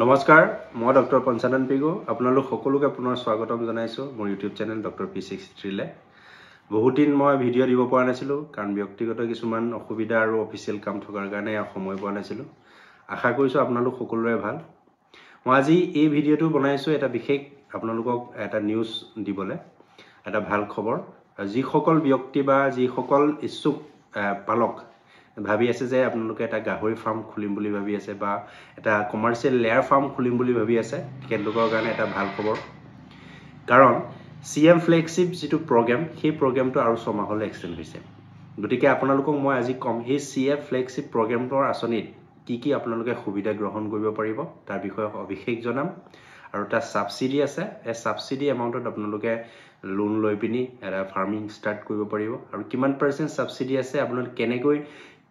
নমস্কাৰ মই doctor Panchanan Pigou আপোনালোক সকলোকে পুনৰ স্বাগতম জনাইছো মোৰ ইউটিউব চেনেল ডক্টৰ P63 লে বহুত দিন মই ভিডিঅ' দিব পৰা নাছিলো কাৰণ ব্যক্তিগত কিছুমান অসুবিধা আৰু অফিচিয়েল কাম থকাৰ কাৰণে সময় পোৱা নাছিলো আশা কৰিছো আপোনালোক সকলোৰে ভাল মই আজি এই ভিডিঅ'টো বনাইছো এটা বিশেষ আপোনালোকক এটা নিউজ দিবলে এটা ভাল খবৰ যি সকল ব্যক্তি বা যি সকল ইচ্ছুক পালক ভাবি আছে যে আপোনালোকে এটা গাহৰি ফাৰ্ম খুলিম বুলি ভাবি আছে বা এটা কমাৰ্শিয়েল লেয়াৰ ফাৰ্ম খুলিম বুলি ভাবি আছে কেন্দ্ৰৰ কাৰণে এটা ভাল খবৰ কাৰণ সিএম ফ্লেগশিপ যেটো প্ৰগ্ৰাম সেই প্ৰগ্ৰামটো আৰু 6 মাহলৈ এক্সটেন্ড হৈছে গতিকে আপোনালোকক মই আজি কম এই সিএম ফ্লেগশিপ প্ৰগ্ৰামটোৰ আঁচনিত কি আপোনালোকে সুবিধা গ্ৰহণ কৰিব পাৰিব তাৰ বিষয়ে অবিশেষ জনাম আৰু এটা সাবসিডি আছে এই সাবসিডি এমাউন্টত আপোনালোকে লোন লৈ পিনি এটা ফাৰ্মিং ষ্টাৰ্ট কৰিব পাৰিব আৰু কিমান % সাবসিডি আছে আপোনালোকে কেনেকৈ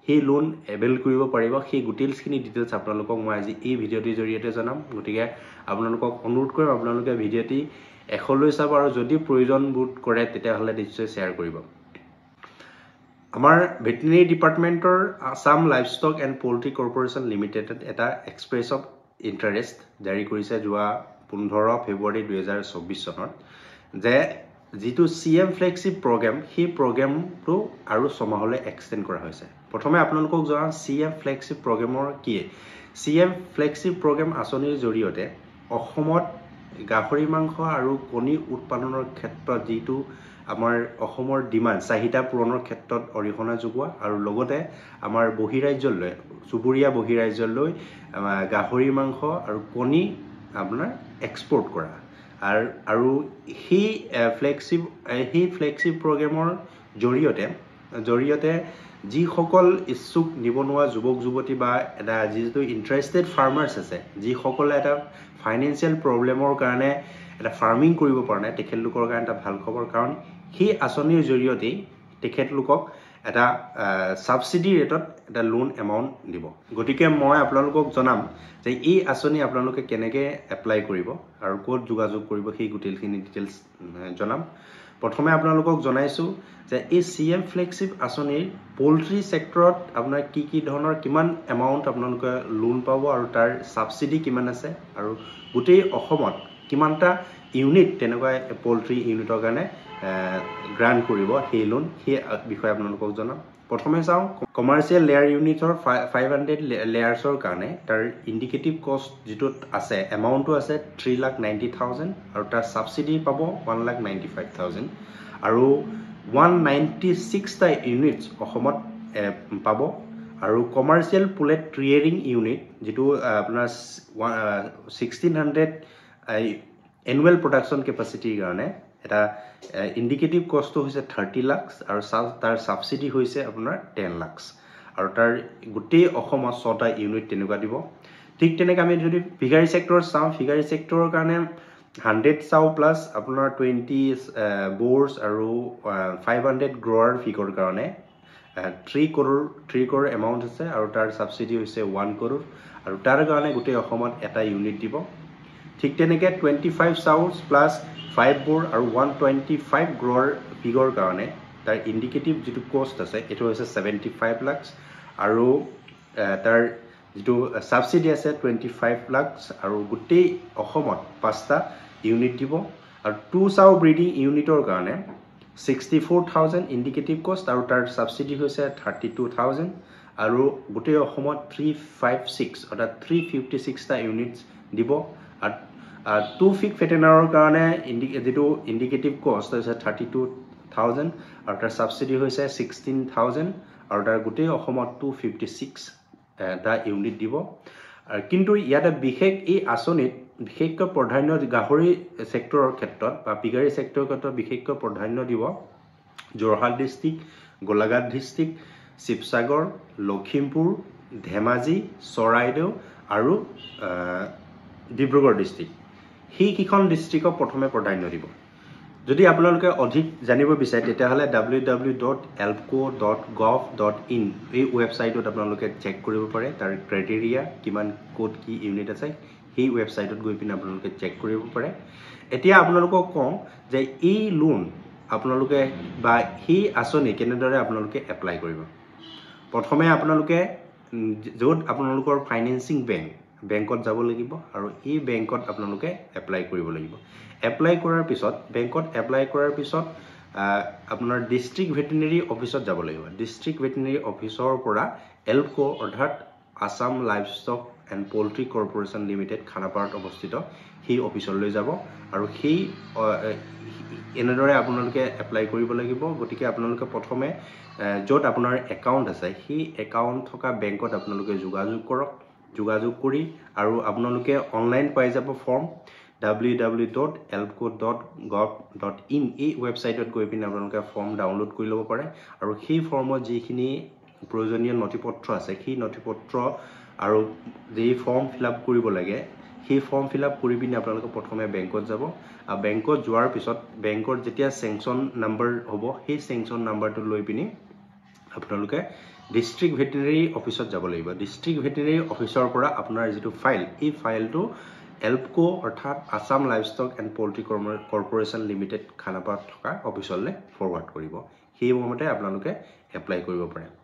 সেই লোন এভেল কৰিব পাৰিব সেই ডিটেইলছখিনি ডিটেইলছ আপোনালোকক মই আজি এই ভিডিঅ'টিৰ জৰিয়তে জনাম গতিকে আপোনালোকক অনুৰোধ কৰিম আপোনালোকে ভিডিঅ'টি এখলৈ চাব আৰু যদি প্ৰয়োজন বোধ কৰে তেতিয়া হলে নিশ্চয় শেয়াৰ কৰিব আমাৰ ভেটেৰিনাৰী ডিপাৰ্টমেন্টৰ Assam livestock and poultry corporation limited এটা এক্সপ্ৰেছ অফ ইন্টাৰেষ্ট জাৰি কৰিছে যোৱা 15 ফেব্ৰুৱাৰী 2024 চনত যে যেটো সিএম ফ্লেগশিপ প্ৰগ্ৰাম সেই প্ৰগ্ৰামটো আৰু 6 মাহলৈ এক্সটেন্ড কৰা হৈছে প্ৰথমে আপোনালোকক জনা সিএম ফ্লেগশিপ প্ৰগ্ৰামৰ কি সিএম ফ্লেগশিপ প্ৰগ্ৰাম আঁচনিৰ জৰিয়তে অসমত গাহৰি মাংস আৰু কণী উৎপাদনৰ ক্ষেত্ৰত যেটো আমাৰ অসমৰ ডিমান্ড চাহিদা পূৰণৰ ক্ষেত্ৰত অৰিহণা যোগোৱা আৰু লগতে আমাৰ বহিৰাজ্যলৈ সুবুৰীয়া বহিৰাজ্যলৈ গাহৰি মাংস আৰু কণী আপোনাৰ এক্সপোৰ্ট কৰা আৰু হি ফ্লেগশিপ প্ৰগ্ৰামৰ জৰিয়তে যি সকল ইচ্ছুক নিবনুৱা যুৱক যুৱতী বা এটা যেটো ইন্টাৰেষ্টেড ফাৰ্মাৰ্স আছে যি সকলে এটা ফাইনান্সিয়াল প্ৰবলেমৰ কাৰণে এটা ফাৰ্মিং কৰিব পৰা নাই তেখেতলোকৰ কাৰণে এটা ভাল খবৰ কাৰণ সেই আঁচনিৰ জৰিয়তে তেখেতলোকক এটা সাবসিডি ৰেটত এটা লোন এমাউন্ট দিব গতিকে মই আপোনালোকক জনাম যে এই আঁচনি আপোনালোকে কেনেকৈ এপ্লাই কৰিব আৰু ক'ত যোগাযোগ কৰিব সেই ডিটেইলছখিনি ডিটেইলছ জনাম প্ৰথমে আপোনালোকক জনাইছো যে এই সিএম ফ্লেগশিপ আঁচনিৰ পোল্ট্ৰি সেক্টৰত আপোনাৰ কি ধৰণৰ কিমান এমাউন্ট আপোনালোকে লোন পাব আৰু তাৰ সাবসিডি কিমান আছে আৰু গোটেই অসমত কিমানটা ইউনিট তেনেকুৱা পোল্ট্ৰি ইউনিটৰ কাৰণে গ্ৰান্ট কৰিব সেই লোন সেই বিষয়ে আপোনালোকক জনাম প্ৰথমে চাও কমাৰ্শিয়েল লেয়াৰ ইউনিটৰ 500 লেয়াৰছৰ কাৰণে তাৰ ইন্ডিকেটিভ কষ্ট যেটো আছে এমাউন্টটো আছে 3,90,000 আৰু তাৰ সাবসিডি পাব 1,95,000 আৰু 196 টা ইউনিটস অসমত পাব আৰু কমাৰ্শিয়েল পুলেট ট্ৰেডিং ইউনিট যেটো আপোনাৰ 1600 এনুৱেল প্ৰডাকশন কেপাসিটিৰ কাৰণে এটা ইন্ডিকেটিভ কষ্ট হৈছে 30 লাখ আৰু তাৰ সাবসিডি হৈছে আপোনাৰ 10 লাখ আৰু তাৰ গোটেই অসমত 6টা ইউনিট তেনেকুৱা দিব ঠিক তেনেকৈ আমি যদি ফিগাৰী সেক্টৰ চাও ফিগাৰী সেক্টৰৰ কাৰণে 100 চাও প্লাস আপোনাৰ 20 বোৰ্ডস আৰু 500 গ্ৰোৱাৰ ফিগৰ কাৰণে 3 crore এমাউন্ট আছে আৰু তাৰ সাবসিডি হৈছে 1 crore আৰু তাৰ কাৰণে গোটেই অসমত এটা ইউনিট দিব ঠিক তেনেকৈ 25 চাউস প্লাস 5 বোৰ্ড আৰু 125 গ্ৰোৱাৰ ফিগৰ কাৰণে তাৰ ইন্ডিকেটিভ যেটো কষ্ট আছে এটো হৈছে 75 লাখ আৰু তাৰ যেটো সাবসিডি আছে 25 লাখ আৰু গোটেই অসমত 5টা ইউনিট দিব আৰু 2 চাউ ব্ৰিডিং ইউনিটৰ কাৰণে 64,000 ইন্ডিকেটিভ কষ্ট আৰু তাৰ সাবসিডি হৈছে 32,000 আৰু গোটেই অসমত 356 অৰ্থাৎ 356 টা ইউনিটস দিব আৰু 2 ফিক ফেটেনাৰৰ কাৰণে যেটো ইন্ডিকেটিভ কষ্ট আছে 32,000 আৰু তাৰ সাবসিডি হৈছে 16,000 আৰু তাৰ গোটেই অসমত 256 টা ইউনিট দিব কিন্তু ইয়াতে বিশেষ এই আঁচনিত বিশেষকৈ প্ৰাধান্য গাহৰি সেক্টৰৰ ক্ষেত্ৰত বা পিগাৰী সেক্টৰৰ ক্ষেত্ৰত বিশেষকৈ প্ৰাধান্য দিব যোৰহাট ডিস্ট্ৰিক্ট গোলাঘাট ডিস্ট্ৰিক্ট শিৱসাগৰ লখিমপুৰ ধেমাজি চৰাইদেউ আৰু ডিব্ৰুগড় ডিস্ট্ৰিক্ট সেই কিখন ডিস্ট্ৰিক্টক প্ৰথমে প্ৰাধান্য দিব যদি আপোনালোকে অধিক জানিব বিচাৰে তেতিয়া হলে www.elpco.gov.in এই ওয়েবসাইটত আপোনালোকে চেক কৰিব পাৰে তাৰ ক্ৰাইটেৰিয়া কিমান কোড কি ইউনিট আছে সেই ওয়েবসাইটত গৈ পিনে আপোনালোকে চেক কৰিব পাৰে এতিয়া আপোনালোকক কওঁ যে এই লোন আপোনালোকে বা সেই আঁচনি কেনেদৰে আপোনালোকে এপ্লাই কৰিব প্ৰথমে আপোনালোকে য'ত আপোনালোকৰ ফাইনান্সিং বেংক বেংকত যাব লাগিব আৰু এই বেংকত আপোনালোকে এপ্লাই কৰিব লাগিব এপ্লাই কৰাৰ পিছত বেংকত এপ্লাই কৰাৰ পিছত আপোনাৰ ডিস্ট্ৰিক্ট ভেটেৰিনেৰী অফিচত যাব লাগিব ডিস্ট্ৰিক্ট ভেটেৰিনেৰী অফিচৰ পৰা এলকো অৰ্থাৎ Assam livestock and poultry corporation limited খানাপাৰাত অৱস্থিত সেই অফিচলৈ যাব আৰু সেই এনেদৰে আপোনালোকে এপ্লাই কৰিব লাগিব গতিকে আপোনালোকে প্ৰথমে য'ত আপোনাৰ একাউণ্ট আছে সেই একাউণ্ট থকা বেংকত আপোনালোকে যোগাযোগ কৰি আৰু আপোনালোকে অনলাইন পাই যাব ফৰ্ম www.elco.gov.in এই ৱেবছাইটত গৈ পিনে আপোনালোকে ফৰ্ম ডাউনলোড কৰি ল'ব পাৰে আৰু সেই ফৰ্মত যিখিনি প্ৰয়োজনীয় নথিপত্ৰ আছে সেই নথিপত্ৰ আৰু যি ফৰ্ম ফিলআপ কৰিব লাগে সেই ফৰ্ম ফিলআপ কৰি পিনে আপোনালোকে প্ৰথমে বেংকত যাব আৰু বেংকত যোৱাৰ পিছত বেংকৰ যেতিয়া চেংচন নাম্বাৰ হ'ব সেই চেংচন নাম্বাৰটো লৈ পিনে আপোনালোকে ডিস্ট্ৰিক্ট ভেটেৰিনেৰী অফিচত যাব লাগিব ডিস্ট্ৰিক্ট ভেটেৰিনেৰী অফিচৰ পৰা আপোনাৰ যিটো ফাইল এই ফাইলটো এলকো অৰ্থাৎ Assam livestock and poultry corporation limited খানাপাৰাত থকা অফিচলৈ ফৰৱাৰ্ড কৰিব সেই মতে আপোনালোকে এপ্লাই কৰিব পাৰে